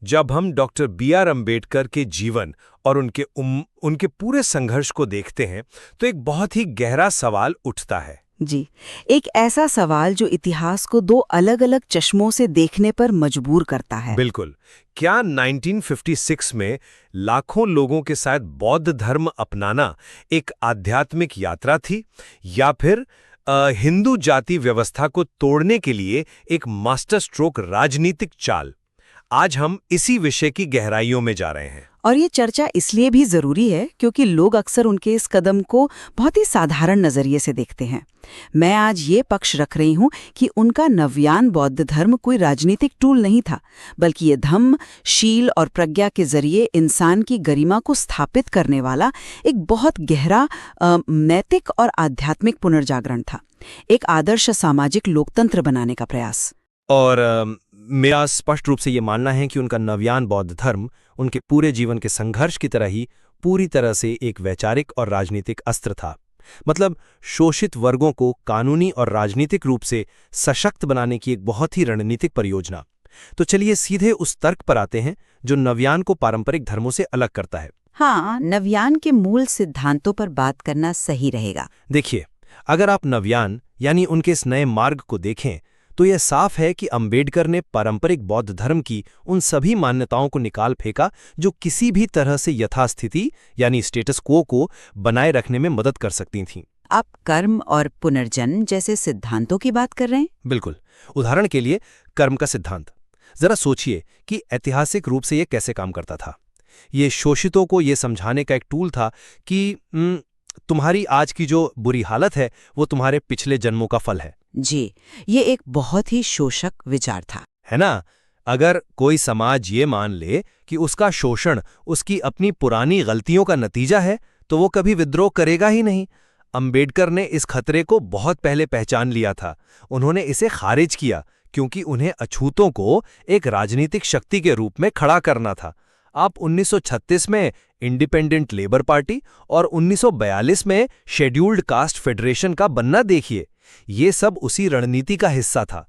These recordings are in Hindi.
जब हम डॉक्टर बी.आर. अम्बेडकर के जीवन और उनके पूरे संघर्ष को देखते हैं तो एक बहुत ही गहरा सवाल उठता है। जी, एक ऐसा सवाल जो इतिहास को दो अलग-अलग चश्मों से देखने पर मजबूर करता है। बिल्कुल। क्या 1956 में लाखों लोगों के साथ बौद्ध धर्म अपनाना एक आध्यात्मिक यात्रा थी, या फिर हिंदू जाति व्यवस्था को तोड़ने के लिए एक मास्टर स्ट्रोक राजनीतिक चाल? आज हम इसी विषय की गहराइयों में जा रहे हैं। और ये चर्चा इसलिए भी जरूरी है क्योंकि लोग अक्सर उनके इस कदम को बहुत ही साधारण नजरिए से देखते हैं। मैं आज ये पक्ष रख रही हूँ कि उनका नव्यान बौद्ध धर्म कोई राजनीतिक टूल नहीं था, बल्कि ये धम्म, शील और प्रज्ञा के जरिए इंसान की गरिमा को स्थापित करने वाला एक बहुत गहरा नैतिक और आध्यात्मिक पुनर्जागरण था, एक आदर्श सामाजिक लोकतंत्र बनाने का प्रयास। और मेरा स्पष्ट रूप से ये मानना है कि उनका नव्यान बौद्ध धर्म उनके पूरे जीवन के संघर्ष की तरह ही पूरी तरह से एक वैचारिक और राजनीतिक अस्त्र था। मतलब शोषित वर्गों को कानूनी और राजनीतिक रूप से सशक्त बनाने की एक बहुत ही रणनीतिक परियोजना। तो चलिए सीधे उस तर्क पर आते हैं जो नव्यान को पारंपरिक धर्मों से अलग करता है। हाँ, नव्यान के मूल सिद्धांतों पर बात करना सही रहेगा। देखिए, अगर आप नव्यान यानी उनके इस नए मार्ग को देखें तो यह साफ है कि अंबेडकर ने पारंपरिक बौद्ध धर्म की उन सभी मान्यताओं को निकाल फेंका जो किसी भी तरह से यथास्थिति यानी स्टेटस क्वो को बनाए रखने में मदद कर सकती थीं। आप कर्म और पुनर्जन्म जैसे सिद्धांतों की बात कर रहे हैं? बिल्कुल। उदाहरण के लिए कर्म का सिद्धांत। जरा सोचिए कि ऐतिहासिक रूप से यह कैसे काम करता था। ये शोषितों को यह समझाने का एक टूल था कि तुम्हारी आज की जो बुरी हालत है वो तुम्हारे पिछले जन्मों का फल है। जी, ये एक बहुत ही शोषक विचार था, है ना? अगर कोई समाज ये मान ले कि उसका शोषण उसकी अपनी पुरानी गलतियों का नतीजा है तो वो कभी विद्रोह करेगा ही नहीं। अंबेडकर ने इस खतरे को बहुत पहले पहचान लिया था। उन्होंने इसे खारिज किया क्योंकि उन्हें अछूतों को एक राजनीतिक शक्ति के रूप में खड़ा करना था। आप 1936 में इंडिपेंडेंट लेबर पार्टी और 1942 में शेड्यूल्ड कास्ट फेडरेशन का बनना देखिए। ये सब उसी रणनीति का हिस्सा था।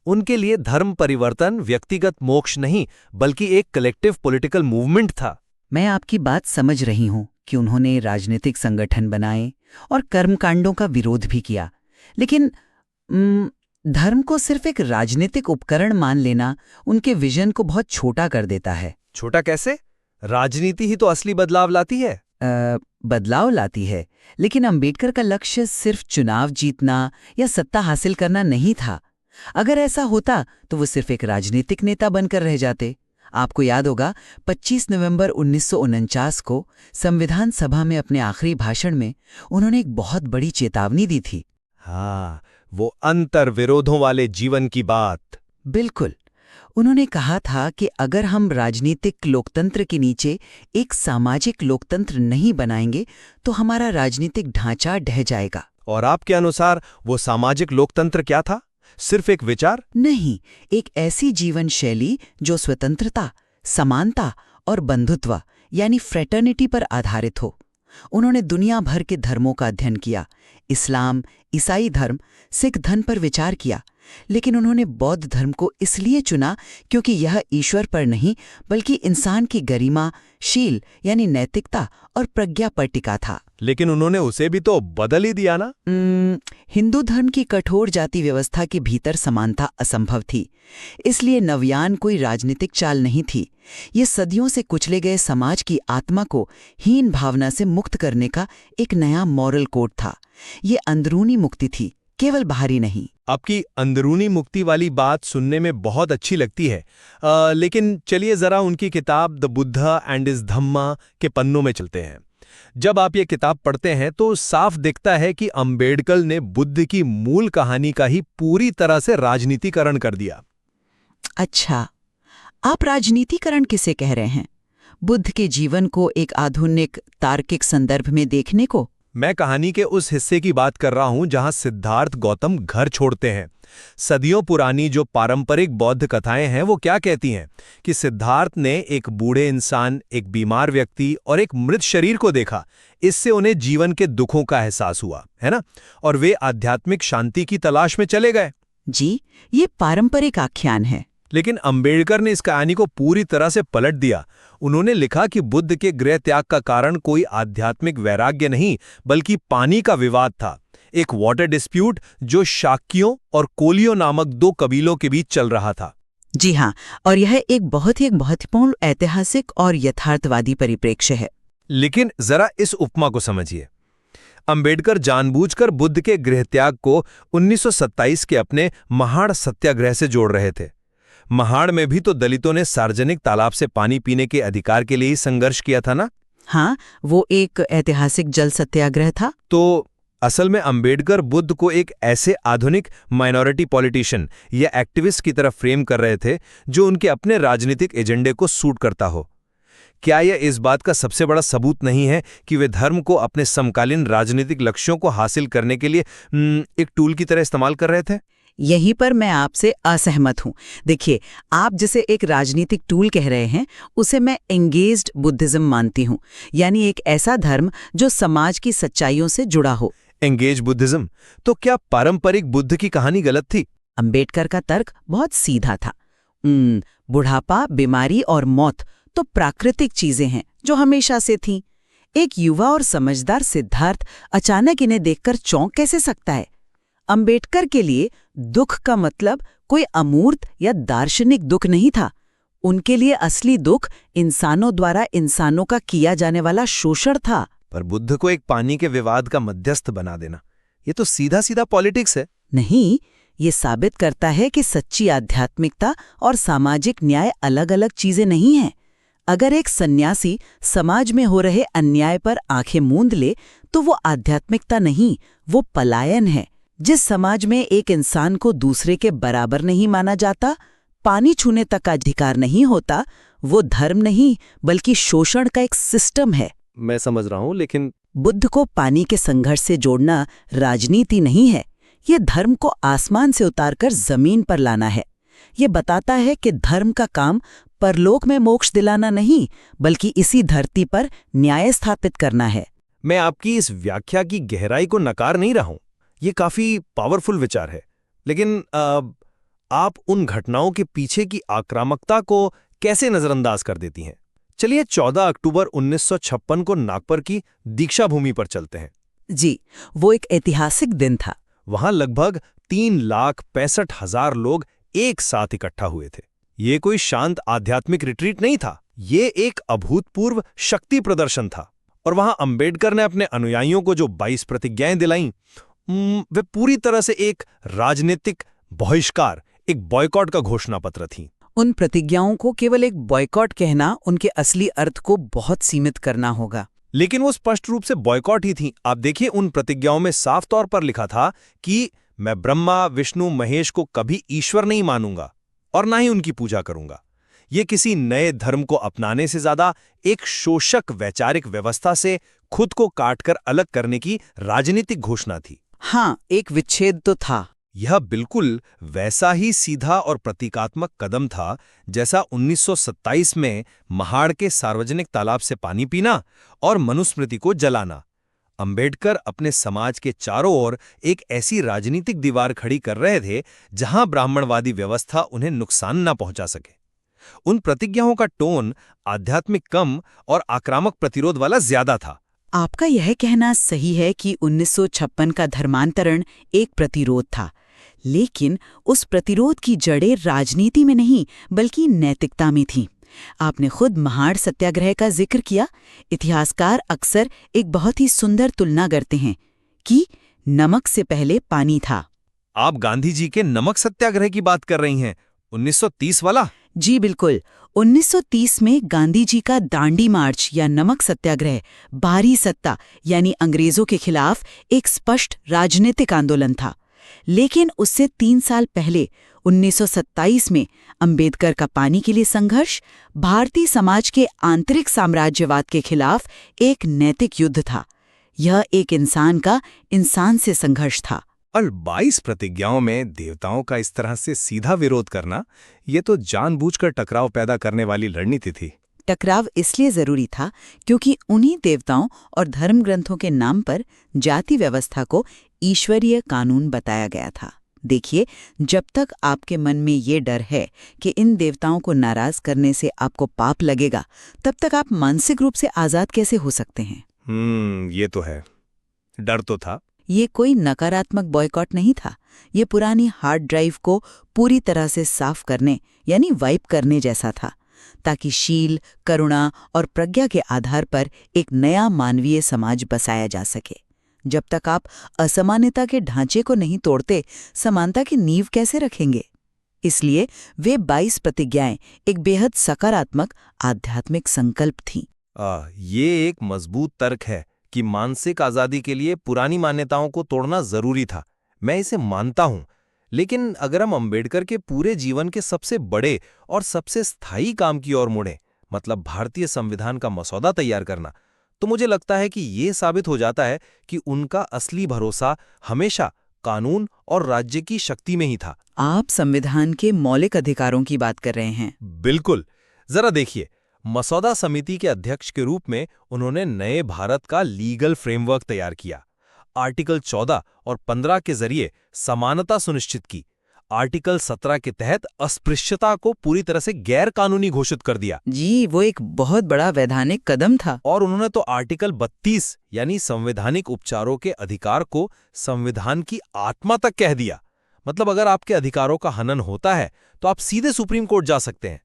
उनके लिए धर्म परिवर्तन व्यक्तिगत मोक्ष नहीं बल्कि एक कलेक्टिव पॉलिटिकल मूवमेंट था। मैं आपकी बात समझ रही हूँ कि उन्होंने राजनीतिक संगठन बनाए और कर्मकांडों का विरोध भी किया, लेकिन धर्म को सिर्फ एक राजनीतिक उपकरण मान लेना उनके विजन को बहुत छोटा कर देता है। छोटा कैसे? राजनीति ही तो असली बदलाव लाती है। बदलाव लाती है, लेकिन अंबेडकर का लक्ष्य सिर्फ चुनाव जीतना या सत्ता हासिल करना नहीं था। अगर ऐसा होता तो वो सिर्फ एक राजनीतिक नेता बनकर रह जाते। आपको याद होगा 25 नवंबर 1949 को संविधान सभा में अपने आखिरी भाषण में उन्होंने एक बहुत बड़ी चेतावनी दी थी। हाँ, वो अंतर विरोधों वाले जीवन की बात। बिल्कुल। उन्होंने कहा था कि अगर हम राजनीतिक लोकतंत्र के नीचे एक सामाजिक लोकतंत्र नहीं बनाएंगे तो हमारा राजनीतिक ढांचा ढह जाएगा। और आपके अनुसार वो सामाजिक लोकतंत्र क्या था? सिर्फ एक विचार? नहीं, एक ऐसी जीवन शैली जो स्वतंत्रता, समानता और बंधुत्व यानी फ्रेटर्निटी पर आधारित हो। उन्होंने दुनिया भर के धर्मों का अध्ययन किया, इस्लाम, ईसाई धर्म, सिख धर्म पर विचार किया, लेकिन उन्होंने बौद्ध धर्म को इसलिए चुना क्योंकि यह ईश्वर पर नहीं बल्कि इंसान की गरिमा, शील यानी नैतिकता और प्रज्ञा पर टिका था। लेकिन उन्होंने उसे भी तो बदल ही दिया ना। हिंदू धर्म की कठोर जाति व्यवस्था के भीतर समानता असंभव थी, इसलिए नव्यान कोई राजनीतिक चाल नहीं थी। ये सदियों से कुचले गए समाज की आत्मा को हीन भावना से मुक्त करने का एक नया मॉरल कोड था। ये अंदरूनी मुक्ति थी, केवल बाहरी नहीं। आपकी अंदरूनी मुक्ति वाली बात सुनने में बहुत अच्छी लगती है, लेकिन चलिए जरा उनकी किताब द बुद्धा एंड हिज धम्मा के पन्नों में चलते हैं। जब आप ये किताब पढ़ते हैं तो साफ दिखता है कि अंबेडकर ने बुद्ध की मूल कहानी का ही पूरी तरह से राजनीतिकरण कर दिया। अच्छा, आप राजनीतिकरण किसे कह रहे हैं? बुद्ध के जीवन को एक आधुनिक तार्किक संदर्भ में देखने को? मैं कहानी के उस हिस्से की बात कर रहा हूं जहां सिद्धार्थ गौतम घर छोड़ते हैं। सदियों पुरानी जो पारंपरिक बौद्ध कथाएं हैं वो क्या कहती हैं कि सिद्धार्थ ने एक बूढ़े इंसान, एक बीमार व्यक्ति और एक मृत शरीर को देखा। इससे उन्हें जीवन के दुखों का एहसास हुआ, है ना? और वे आध्यात्मिक शांति की तलाश में चले गए। जी, ये पारंपरिक आख्यान है। लेकिन अंबेडकर ने इस कहानी को पूरी तरह से पलट दिया। उन्होंने लिखा कि बुद्ध के गृह त्याग का कारण कोई आध्यात्मिक वैराग्य नहीं, बल्कि पानी का विवाद था, एक वाटर डिस्प्यूट जो शाक्यों और कोलियों नामक दो कबीलों के बीच चल रहा था। जी हाँ, और यह एक बहुत ही महत्वपूर्ण ऐतिहासिक और यथार्थवादी परिप्रेक्ष्य है। लेकिन जरा इस उपमा को समझिए। अंबेडकर जानबूझकर बुद्ध के गृहत्याग को 1927 के अपने महाड़ सत्याग्रह से जोड़ रहे थे। महाड़ में भी तो दलितों ने सार्वजनिक तालाब से पानी पीने के अधिकार के लिए ही संघर्ष किया था ना? हाँ, वो एक ऐतिहासिक जल सत्याग्रह था। तो असल में अंबेडकर बुद्ध को एक ऐसे आधुनिक माइनॉरिटी पॉलिटिशियन या एक्टिविस्ट की तरफ फ्रेम कर रहे थे जो उनके अपने राजनीतिक एजेंडे को सूट करता हो। क्या यह इस बात का सबसे बड़ा सबूत नहीं है कि वे धर्म को अपने समकालीन राजनीतिक लक्ष्यों को हासिल करने के लिए एक टूल की तरह इस्तेमाल कर रहे थे? यहीं पर मैं आपसे असहमत हूं। देखिए, आप जिसे एक राजनीतिक टूल कह रहे हैं, उसे मैं एंगेज्ड बुद्धिज्म मानती हूं, यानी एक ऐसा धर्म जो समाज की सच्चाइयों से जुड़ा हो। Engage Buddhism? तो क्या पारंपरिक बुद्ध की कहानी गलत थी? अंबेडकर का तर्क बहुत सीधा था। बुढ़ापा, बीमारी और मौत तो प्राकृतिक चीजें हैं जो हमेशा से थीं। एक युवा और समझदार सिद्धार्थ अचानक इन्हें देखकर चौंक कैसे सकता है? अंबेडकर के लिए दुख का मतलब कोई अमूर्त या दार्शनिक दुख नहीं था। उनके लिए असली दुख इंसानों द्वारा इंसानों का किया जाने वाला शोषण था। पर बुद्ध को एक पानी के विवाद का मध्यस्थ बना देना, ये तो सीधा सीधा पॉलिटिक्स है। नहीं, ये साबित करता है कि सच्ची आध्यात्मिकता और सामाजिक न्याय अलग अलग चीजें नहीं हैं। अगर एक सन्यासी समाज में हो रहे अन्याय पर आंखें मूंद ले, तो वो आध्यात्मिकता नहीं, वो पलायन है। जिस समाज में एक इंसान को दूसरे के बराबर नहीं माना जाता, पानी छूने तक का अधिकार नहीं होता, वो धर्म नहीं बल्कि शोषण का एक सिस्टम है। मैं समझ रहा हूं, लेकिन बुद्ध को पानी के संघर्ष से जोड़ना राजनीति नहीं है, ये धर्म को आसमान से उतारकर जमीन पर लाना है। ये बताता है कि धर्म का काम परलोक में मोक्ष दिलाना नहीं, बल्कि इसी धरती पर न्याय स्थापित करना है। मैं आपकी इस व्याख्या की गहराई को नकार नहीं रहा हूं, ये काफी पावरफुल विचार है। लेकिन आप उन घटनाओं के पीछे की आक्रामकता को कैसे नजरअंदाज कर देती हैं? चलिए 14 अक्टूबर 1956 को नागपुर की दीक्षा भूमि पर चलते हैं। जी, वो एक ऐतिहासिक दिन था। वहां लगभग 3,65,000 लोग एक साथ इकट्ठा हुए थे। ये कोई शांत आध्यात्मिक रिट्रीट नहीं था, ये एक अभूतपूर्व शक्ति प्रदर्शन था। और वहां अंबेडकर ने अपने अनुयायियों को जो 22 प्रतिज्ञाएं दिलाईं, वे पूरी तरह से एक राजनीतिक बहिष्कार, एक बॉयकॉट का घोषणा पत्र थी। उन प्रतिज्ञाओं को केवल एक बॉयकॉट कहना उनके असली अर्थ को बहुत सीमित करना होगा। लेकिन वो स्पष्ट रूप से बॉयकॉट ही थी। आप देखिए, उन प्रतिज्ञाओं में साफ तौर पर लिखा था कि मैं ब्रह्मा, विष्णु, महेश को कभी ईश्वर नहीं मानूंगा और ना ही उनकी पूजा करूंगा। ये किसी नए धर्म को अपनाने से ज्यादा एक शोषक वैचारिक व्यवस्था से खुद को काटकर अलग करने की राजनीतिक घोषणा थी। हाँ, एक विच्छेद तो था। यह बिल्कुल वैसा ही सीधा और प्रतीकात्मक कदम था जैसा 1927 में महाड़ के सार्वजनिक तालाब से पानी पीना और मनुस्मृति को जलाना। अंबेडकर अपने समाज के चारों ओर एक ऐसी राजनीतिक दीवार खड़ी कर रहे थे जहां ब्राह्मणवादी व्यवस्था उन्हें नुकसान न पहुंचा सके। उन प्रतिज्ञाओं का टोन आध्यात्मिक कम और आक्रामक प्रतिरोध वाला ज्यादा था। आपका यह कहना सही है कि 1956 का धर्मांतरण एक प्रतिरोध था, लेकिन उस प्रतिरोध की जड़ें राजनीति में नहीं बल्कि नैतिकता में थीं। आपने खुद महाड़ सत्याग्रह का जिक्र किया। इतिहासकार अक्सर एक बहुत ही सुंदर तुलना करते हैं कि नमक से पहले पानी था। आप गांधी जी के नमक सत्याग्रह की बात कर रही हैं, 1930 वाला? जी बिल्कुल। 1930 में गांधी जी का दांडी मार्च या नमक सत्याग्रह बाहरी सत्ता यानी अंग्रेजों के खिलाफ एक स्पष्ट राजनीतिक आंदोलन था। लेकिन उससे 3 साल पहले 1927 में अंबेडकर का पानी के लिए संघर्ष भारतीय समाज के आंतरिक साम्राज्यवाद के खिलाफ एक नैतिक युद्ध था। यह एक इंसान का इंसान से संघर्ष था। और 22 प्रतिज्ञाओं में देवताओं का इस तरह से सीधा विरोध करना, ये तो जानबूझकर टकराव पैदा करने वाली रणनीति थी। टकराव इसलिए जरूरी था क्योंकि उन्हीं देवताओं और धर्म ग्रंथों के नाम पर जाति व्यवस्था को ईश्वरीय कानून बताया गया था। देखिए, जब तक आपके मन में ये डर है कि इन देवताओं को नाराज करने से आपको पाप लगेगा, तब तक आप मानसिक रूप से आजाद कैसे हो सकते हैं? ये तो है। डर तो था। ये कोई नकारात्मक बॉयकॉट नहीं था। ये पुरानी हार्ड ड्राइव को पूरी तरह से साफ करने यानी वाइप करने जैसा था, ताकि शील, करुणा और प्रज्ञा के आधार पर एक नया मानवीय समाज बसाया जा सके। जब तक आप असमानता के ढांचे को नहीं तोड़ते, समानता की नींव कैसे रखेंगे? इसलिए वे 22 प्रतिज्ञाएं एक बेहद सकारात्मक आध्यात्मिक संकल्प थीं। ये एक मजबूत तर्क है कि मानसिक आजादी के लिए पुरानी मान्यताओं को तोड़ना जरूरी था। मैं इसे मानता हूं। लेकिन अगर हम अंबेडकर के पूरे जीवन के सबसे बड़े और सबसे स्थायी काम की ओर मुड़ें, मतलब भारतीय संविधान का मसौदा तैयार करना, तो मुझे लगता है कि ये साबित हो जाता है कि उनका असली भरोसा हमेशा कानून और राज्य की शक्ति में ही था। आप संविधान के मौलिक अधिकारों की बात कर रहे हैं। बिल्कुल। जरा देखिए, मसौदा समिति के अध्यक्ष के रूप में उन्होंने नए भारत का लीगल फ्रेमवर्क तैयार किया। आर्टिकल 14 और 15 के जरिए समानता सुनिश्चित की। आर्टिकल 17 के तहत अस्पृश्यता को पूरी तरह से गैर कानूनी घोषित कर दिया। जी, वो एक बहुत बड़ा वैधानिक कदम था। और उन्होंने तो आर्टिकल 32 यानी संवैधानिक उपचारों के अधिकार को संविधान की आत्मा तक कह दिया। मतलब अगर आपके अधिकारों का हनन होता है तो आप सीधे सुप्रीम कोर्ट जा सकते हैं।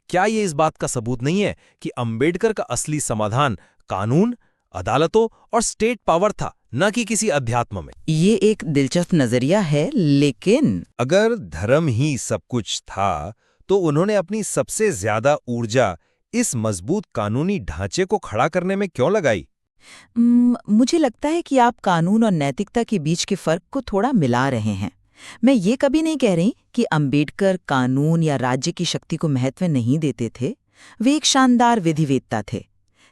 क्या ये इस बात का सबूत नहीं है कि अंबेडकर का असली समाधान कानून, अदालतों और स्टेट पावर था, न कि किसी अध्यात्म में? ये एक दिलचस्प नजरिया है, लेकिन अगर धर्म ही सब कुछ था, तो उन्होंने अपनी सबसे ज्यादा ऊर्जा इस मजबूत कानूनी ढांचे को खड़ा करने में क्यों लगाई? मुझे लगता है कि आप कानून और नैतिकता के बीच के फर्क को थोड़ा मिला रहे हैं। मैं ये कभी नहीं कह रही कि अंबेडकर कानून या राज्य की शक्ति को महत्व नहीं देते थे। वे एक शानदार विधिवेत्ता थे।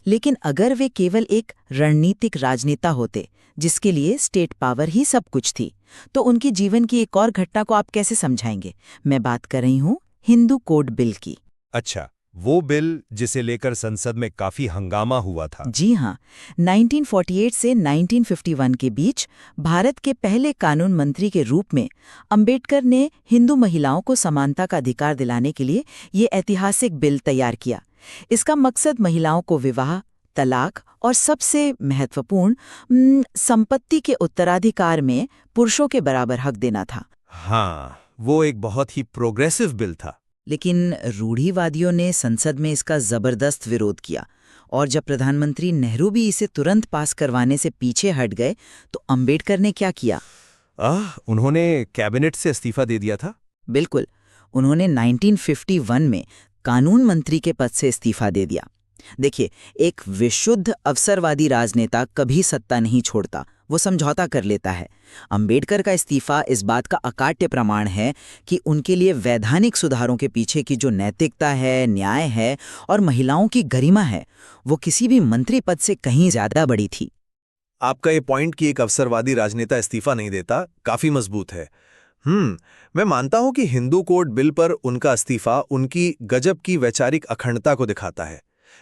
लेकिन अगर वे केवल एक रणनीतिक राजनेता होते जिसके लिए स्टेट पावर ही सब कुछ थी, तो उनके जीवन की एक और घटना को आप कैसे समझाएंगे? मैं बात कर रही हूँ हिंदू कोड बिल की। अच्छा, वो बिल जिसे लेकर संसद में काफी हंगामा हुआ था। जी हाँ, 1948 से 1951 के बीच भारत के पहले कानून मंत्री के रूप में अंबेडकर ने हिंदू महिलाओं को समानता का अधिकार दिलाने के लिए ये ऐतिहासिक बिल तैयार किया। इसका मकसद महिलाओं को विवाह, तलाक और सबसे महत्वपूर्ण संपत्ति के उत्तराधिकार में पुरुषों के बराबर हक देना था। हाँ, वो एक बहुत ही प्रोग्रेसिव बिल था। लेकिन रूढ़िवादियों ने संसद में इसका जबरदस्त विरोध किया, और जब प्रधानमंत्री नेहरू भी इसे तुरंत पास करवाने से पीछे हट गए, तो अंबेडकर ने क्या किया? उन्होंने कैबिनेट से इस्तीफा दे दिया था। बिल्कुल, उन्होंने 1951 में कानून मंत्री के पद से इस्तीफा दे दिया। देखिए, एक विशुद्ध अवसरवादी राजनेता कभी सत्ता नहीं छोड़ता, वो समझौता कर लेता है। अंबेडकर का इस्तीफा इस बात का अकाट्य प्रमाण है कि उनके लिए वैधानिक सुधारों के पीछे की जो नैतिकता है, न्याय है और महिलाओं की गरिमा है, वो किसी भी मंत्री पद से कहीं ज्यादा बड़ी थी। आपका ये पॉइंट कि एक अवसरवादी राजनेता इस्तीफा नहीं देता, काफी मजबूत है। मैं मानता हूं कि हिंदू कोड बिल पर उनका इस्तीफा उनकी गजब की वैचारिक अखंडता को दिखाता है,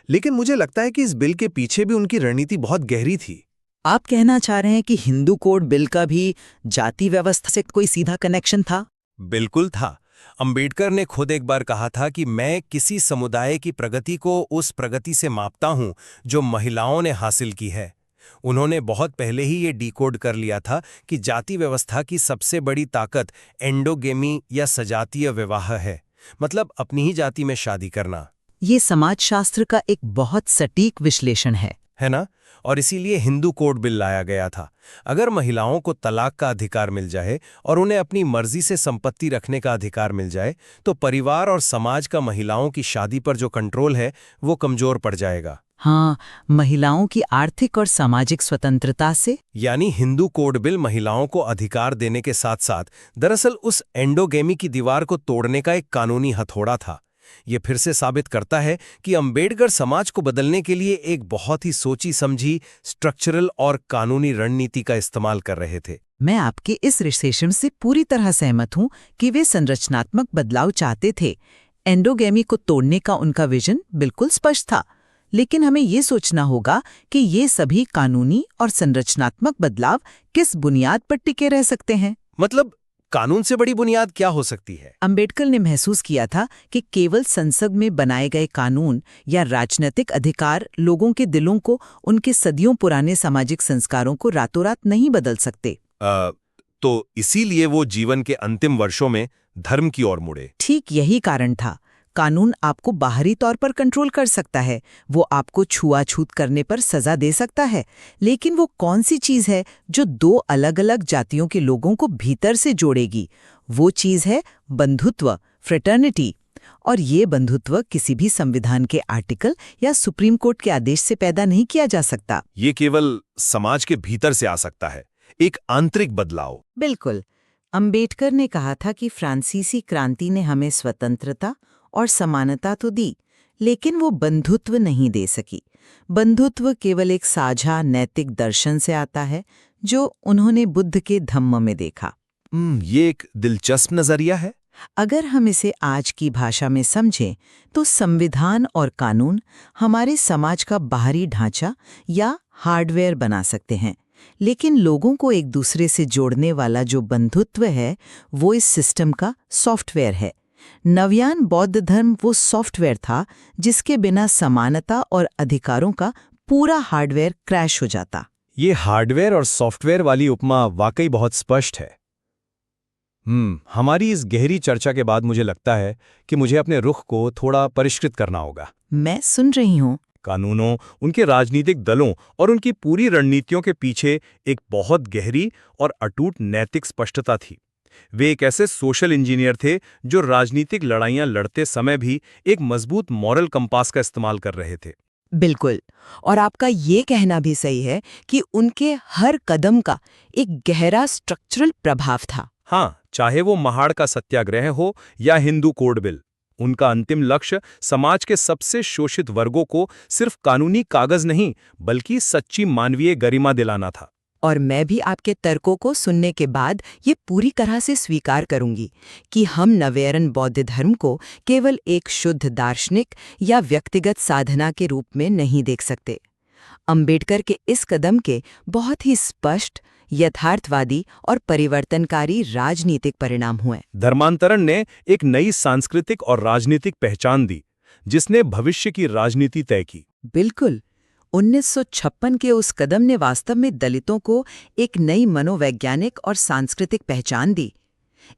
लेकिन मुझे लगता है कि इस बिल के पीछे भी उनकी रणनीति बहुत गहरी थी। आप कहना चाह रहे हैं कि हिंदू कोड बिल का भी जाति व्यवस्था से कोई सीधा कनेक्शन था? बिल्कुल था। अंबेडकर ने खुद एक बार कहा था कि मैं किसी समुदाय की प्रगति को उस प्रगति से मापता हूं जो महिलाओं ने हासिल की है। उन्होंने बहुत पहले ही ये डिकोड कर लिया था कि जाति व्यवस्था की सबसे बड़ी ताकत एंडोगेमी या सजातीय विवाह है, मतलब अपनी ही जाति में शादी करना। ये समाजशास्त्र का एक बहुत सटीक विश्लेषण है ना? और इसीलिए हिंदू कोड बिल लाया गया था। अगर महिलाओं को तलाक का अधिकार मिल जाए और उन्हें अपनी मर्जी से संपत्ति रखने का अधिकार मिल जाए, तो परिवार और समाज का महिलाओं की शादी पर जो कंट्रोल है वो कमजोर पड़ जाएगा। हाँ, महिलाओं की आर्थिक और सामाजिक स्वतंत्रता से। यानी हिंदू कोड बिल महिलाओं को अधिकार देने के साथ साथ दरअसल उस एंडोगेमी की दीवार को तोड़ने का एक कानूनी हथौड़ा था। ये फिर से साबित करता है कि अंबेडकर समाज को बदलने के लिए एक बहुत ही सोची समझी स्ट्रक्चरल और कानूनी रणनीति का इस्तेमाल कर रहे थे। मैं आपके इस विश्लेषण से पूरी तरह सहमत हूं कि वे संरचनात्मक बदलाव चाहते थे। एंडोगेमी को तोड़ने का उनका विजन बिल्कुल स्पष्ट था, लेकिन हमें ये सोचना होगा कि ये सभी कानूनी और संरचनात्मक बदलाव किस बुनियाद पर टिके रह सकते हैं। मतलब कानून से बड़ी बुनियाद क्या हो सकती है? अंबेडकर ने महसूस किया था कि केवल संसद में बनाए गए कानून या राजनीतिक अधिकार लोगों के दिलों को उनके सदियों पुराने सामाजिक संस्कारों को रातों रात नहीं बदल सकते। तो इसीलिए वो जीवन के अंतिम वर्षों में धर्म की ओर मुड़े। ठीक यही कारण था। कानून आपको बाहरी तौर पर कंट्रोल कर सकता है, वो आपको छुआछूत करने पर सजा दे सकता है, लेकिन वो कौन सी चीज है जो दो अलग अलग जातियों के लोगों को भीतर से जोड़ेगी? वो चीज है बंधुत्व, फ्रेटर्निटी। और ये बंधुत्व किसी भी संविधान के आर्टिकल या सुप्रीम कोर्ट के आदेश से पैदा नहीं किया जा सकता। ये केवल समाज के भीतर से आ सकता है, एक आंतरिक बदलाव। बिल्कुल। अंबेडकर ने कहा था कि फ्रांसीसी क्रांति ने हमें स्वतंत्रता और समानता तो दी, लेकिन वो बंधुत्व नहीं दे सकी। बंधुत्व केवल एक साझा नैतिक दर्शन से आता है जो उन्होंने बुद्ध के धम्म में देखा। ये एक दिलचस्प नजरिया है। अगर हम इसे आज की भाषा में समझें तो संविधान और कानून हमारे समाज का बाहरी ढांचा या हार्डवेयर बना सकते हैं, लेकिन लोगों को एक दूसरे से जोड़ने वाला जो बंधुत्व है वो इस सिस्टम का सॉफ्टवेयर है। नवयान बौद्ध धर्म वो सॉफ्टवेयर था जिसके बिना समानता और अधिकारों का पूरा हार्डवेयर क्रैश हो जाता। ये हार्डवेयर और सॉफ्टवेयर वाली उपमा वाकई बहुत स्पष्ट है। हमारी इस गहरी चर्चा के बाद मुझे लगता है कि मुझे अपने रुख को थोड़ा परिष्कृत करना होगा। मैं सुन रही हूँ। कानूनों, उनके राजनीतिक दलों और उनकी पूरी रणनीतियों के पीछे एक बहुत गहरी और अटूट नैतिक स्पष्टता थी। वे एक ऐसे सोशल इंजीनियर थे जो राजनीतिक लड़ाइयां लड़ते समय भी एक मजबूत मॉरल कंपास का इस्तेमाल कर रहे थे। बिल्कुल। और आपका ये कहना भी सही है कि उनके हर कदम का एक गहरा स्ट्रक्चरल प्रभाव था। हाँ, चाहे वो महाड़ का सत्याग्रह हो या हिंदू कोड बिल, उनका अंतिम लक्ष्य समाज के सबसे शोषित वर्गों को सिर्फ कानूनी कागज नहीं बल्कि सच्ची मानवीय गरिमा दिलाना था। और मैं भी आपके तर्कों को सुनने के बाद ये पूरी तरह से स्वीकार करूंगी कि हम नवेरन बौद्ध धर्म को केवल एक शुद्ध दार्शनिक या व्यक्तिगत साधना के रूप में नहीं देख सकते। अंबेडकर के इस कदम के बहुत ही स्पष्ट, यथार्थवादी और परिवर्तनकारी राजनीतिक परिणाम हुए। धर्मांतरण ने एक नई सांस्कृतिक और राजनीतिक पहचान दी जिसने भविष्य की राजनीति तय की। बिल्कुल। 1956 के उस कदम ने वास्तव में दलितों को एक नई मनोवैज्ञानिक और सांस्कृतिक पहचान दी।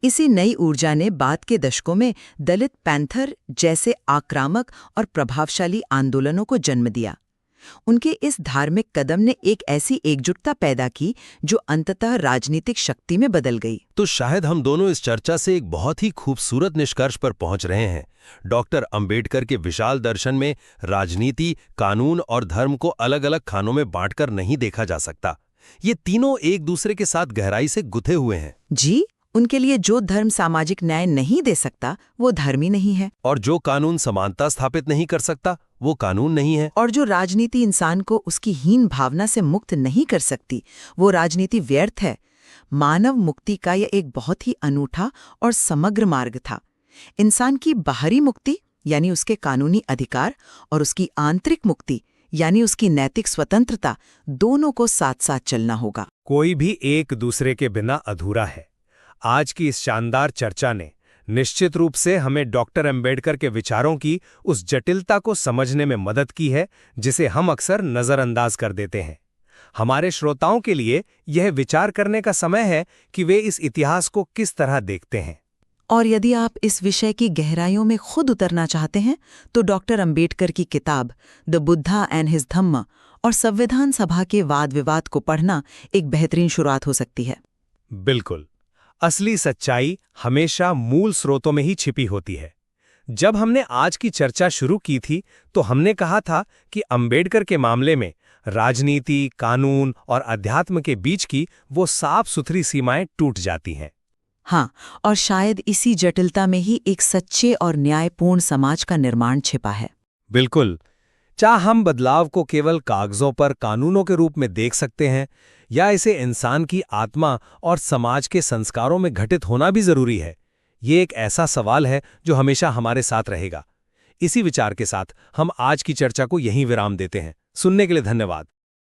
इसी नई ऊर्जा ने बाद के दशकों में दलित पैंथर जैसे आक्रामक और प्रभावशाली आंदोलनों को जन्म दिया। उनके इस धार्मिक कदम ने एक ऐसी एकजुटता पैदा की जो अंततः राजनीतिक शक्ति में बदल गई। तो शायद हम दोनों इस चर्चा से एक बहुत ही खूबसूरत निष्कर्ष पर पहुंच रहे हैं। डॉक्टर अंबेडकर के विशाल दर्शन में राजनीति, कानून और धर्म को अलग अलग खानों में बांटकर नहीं देखा जा सकता। ये तीनों एक दूसरे के साथ गहराई से गुथे हुए हैं। जी, उनके लिए जो धर्म सामाजिक न्याय नहीं दे सकता वो धर्म ही नहीं है, और जो कानून समानता स्थापित नहीं कर सकता वो कानून नहीं है, और जो राजनीति इंसान को उसकी हीन भावना से मुक्त नहीं कर सकती वो राजनीति व्यर्थ है। मानव मुक्ति का यह एक बहुत ही अनूठा और समग्र मार्ग था। इंसान की बाहरी मुक्ति यानी उसके कानूनी अधिकार और उसकी आंतरिक मुक्ति यानी उसकी नैतिक स्वतंत्रता, दोनों को साथ साथ चलना होगा। कोई भी एक दूसरे के बिना अधूरा है। आज की इस शानदार चर्चा ने निश्चित रूप से हमें डॉक्टर अंबेडकर के विचारों की उस जटिलता को समझने में मदद की है जिसे हम अक्सर नज़रअंदाज कर देते हैं। हमारे श्रोताओं के लिए यह विचार करने का समय है कि वे इस इतिहास को किस तरह देखते हैं। और यदि आप इस विषय की गहराइयों में खुद उतरना चाहते हैं तो डॉक्टर अंबेडकर की किताब द बुद्धा एंड हिज धम्म और संविधान सभा के वाद विवाद को पढ़ना एक बेहतरीन शुरुआत हो सकती है। बिल्कुल। असली सच्चाई हमेशा मूल स्रोतों में ही छिपी होती है। जब हमने आज की चर्चा शुरू की थी तो हमने कहा था कि अंबेडकर के मामले में राजनीति, कानून और अध्यात्म के बीच की वो साफ सुथरी सीमाएं टूट जाती हैं। हाँ, और शायद इसी जटिलता में ही एक सच्चे और न्यायपूर्ण समाज का निर्माण छिपा है। बिल्कुल। चाहे हम बदलाव को केवल कागजों पर कानूनों के रूप में देख सकते हैं या इसे इंसान की आत्मा और समाज के संस्कारों में घटित होना भी जरूरी है, ये एक ऐसा सवाल है जो हमेशा हमारे साथ रहेगा। इसी विचार के साथ हम आज की चर्चा को यहीं विराम देते हैं। सुनने के लिए धन्यवाद।